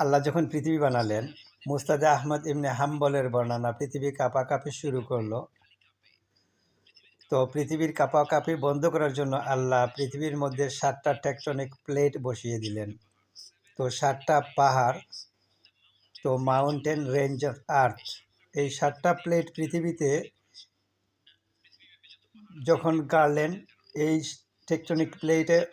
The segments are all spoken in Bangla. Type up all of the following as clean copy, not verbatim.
আল্লাহ যখন পৃথিবী বানালেন, মুস্তাদে আহমদ ইবনে হাম্বলের বর্ণনা, পৃথিবী কাঁপাকাঁপি শুরু করলো। তো পৃথিবীর কাঁপাকাঁপি বন্ধ করার জন্য আল্লাহ পৃথিবীর মধ্যে 7টা টেকটনিক প্লেট বসিয়ে দিলেন। তো 7টা পাহাড়, তো মাউন্টেন রেঞ্জ অফ আর্থ, এই 7টা প্লেট পৃথিবীতে যখন গাড়লেন, এই টেকটনিক প্লেটের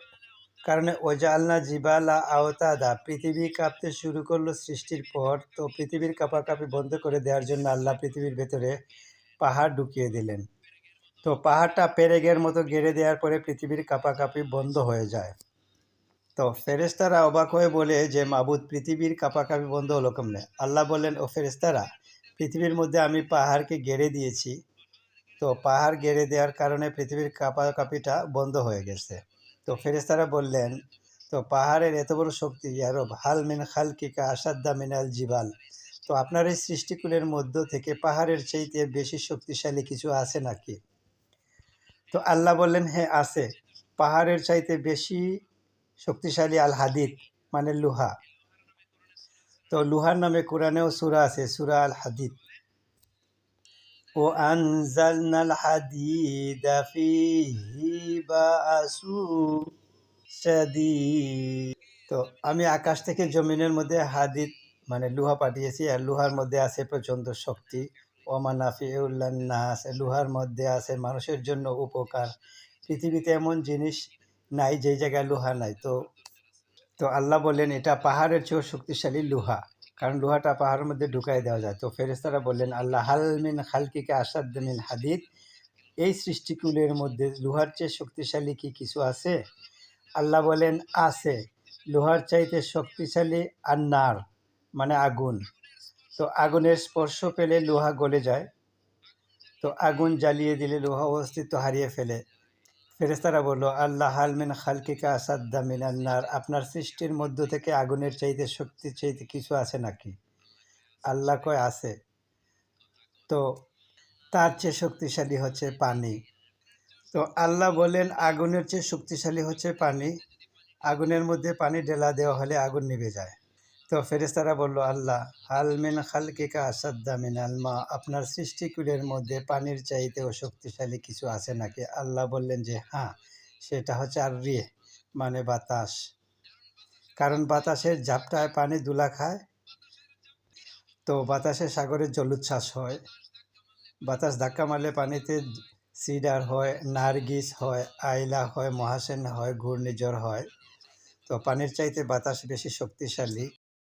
কারণে ওজালনা জিবালা আওতাদা, পৃথিবী কাঁপতে শুরু করলো সৃষ্টির পর। তো পৃথিবীর কাঁপাকাঁপি বন্ধ করে দেওয়ার জন্য আল্লাহ পৃথিবীর ভেতরে পাহাড় ঢুকিয়ে দিলেন। তো পাহাড়টা পেরেকের মতো গেড়ে দেওয়ার পরে পৃথিবীর কাঁপাকাঁপি বন্ধ হয়ে যায়। তো ফেরেশতারা অবাক হয়ে বলে যে, মাবুদ, পৃথিবীর কাঁপাকাঁপি বন্ধ হলো কেমনে? আল্লাহ বললেন, ও ফেরেশতারা, পৃথিবীর মধ্যে আমি পাহাড়কে গেড়ে দিয়েছি। তো পাহাড় গেড়ে দেওয়ার কারণে পৃথিবীর কাঁপাকাঁপিটা বন্ধ হয়ে গেছে। তো ফেরেশতারা বললেন, তো পাহাড়ের এত বড় শক্তি, ইয়ারব হাল মিন খালকিকা আসাদ্দা মিনাল জিবাল, তো আপনার এই সৃষ্টিকুলের মধ্য থেকে পাহাড়ের চাইতে বেশি শক্তিশালী কিছু আছে নাকি? তো আল্লাহ বললেন, হ্যাঁ আছে। পাহাড়ের চাইতে বেশি শক্তিশালী আল হাদিদ, মানে লোহা। তো লোহার নামে কোরআনেও সূরা আছে, সূরা আল হাদিদ। ও আনজালনাল হাদিদা ফিহি বাআসু শাদীদ, তো আমি আকাশ থেকে জমিনের মধ্যে হাদিদ মানে লোহা পাঠিয়েছি, আর লোহার মধ্যে আছে প্রচণ্ড শক্তি। ওমানাফিউল লিন্নাস, লোহার মধ্যে আছে মানুষের জন্য উপকার। পৃথিবীতে এমন জিনিস নাই যেই জায়গায় লোহা নাই। তো তো আল্লাহ বললেন, এটা পাহাড়ের চেয়েও শক্তিশালী লোহা, কারণ লোহাটা পাহাড়ের মধ্যে ঢুকাই দেওয়া যায়। তো ফেরেশতারা বললেন, আল্লাহ হাল মিন খালকিকা আসাদ্দ মিন হাদিদ, এই সৃষ্টিকুলের মধ্যে লোহার চেয়ে শক্তিশালী কি কিছু আছে? আল্লাহ বলেন, আছে। লোহার চাইতে শক্তিশালী আন্নার, মানে আগুন। তো আগুনের স্পর্শ পেলে লোহা গলে যায়। তো আগুন জ্বালিয়ে দিলে লোহা অস্তিত্ব হারিয়ে ফেলে। ফেরেশতারা বলল, আল্লাহ হাল মিন খালকিকা আসাদ্দা মিন আন্নার, আপনার সৃষ্টির মধ্য থেকে আগুনের চাইতে শক্তির চাইতে কিছু আছে নাকি? আল্লাহ কয়, আছে। তো তার চেয়ে শক্তিশালী হচ্ছে পানি। তো আল্লাহ বলেন, আগুনের চেয়ে শক্তিশালী হচ্ছে পানি। আগুনের মধ্যে পানি ঢেলা দেওয়া হলে আগুন নিভে যায়। তো ফেরেশতারা বলল, আল্লাহ হাল মিন খালকিকা আসাদ্দা মিনাল মা, আপনার সৃষ্টিকুলের মধ্যে পানির চাইতেও শক্তিশালী কিছু আছে নাকি? আল্লাহ বললেন যে, হ্যাঁ, সেটা হচ্ছে আর রিহ, মানে বাতাস। কারণ বাতাসের ঝাপটায় পানি দুলা খায়। তো বাতাসে সাগরের জলোচ্ছ্বাস হয়। বাতাস ধাক্কা মারলে পানিতে সিডার হয়, নার্গিস হয়, আইলা হয়, মহাসেন হয়, ঘূর্ণিঝড় হয়। তো পানির চাইতে বাতাস বেশি শক্তিশালী।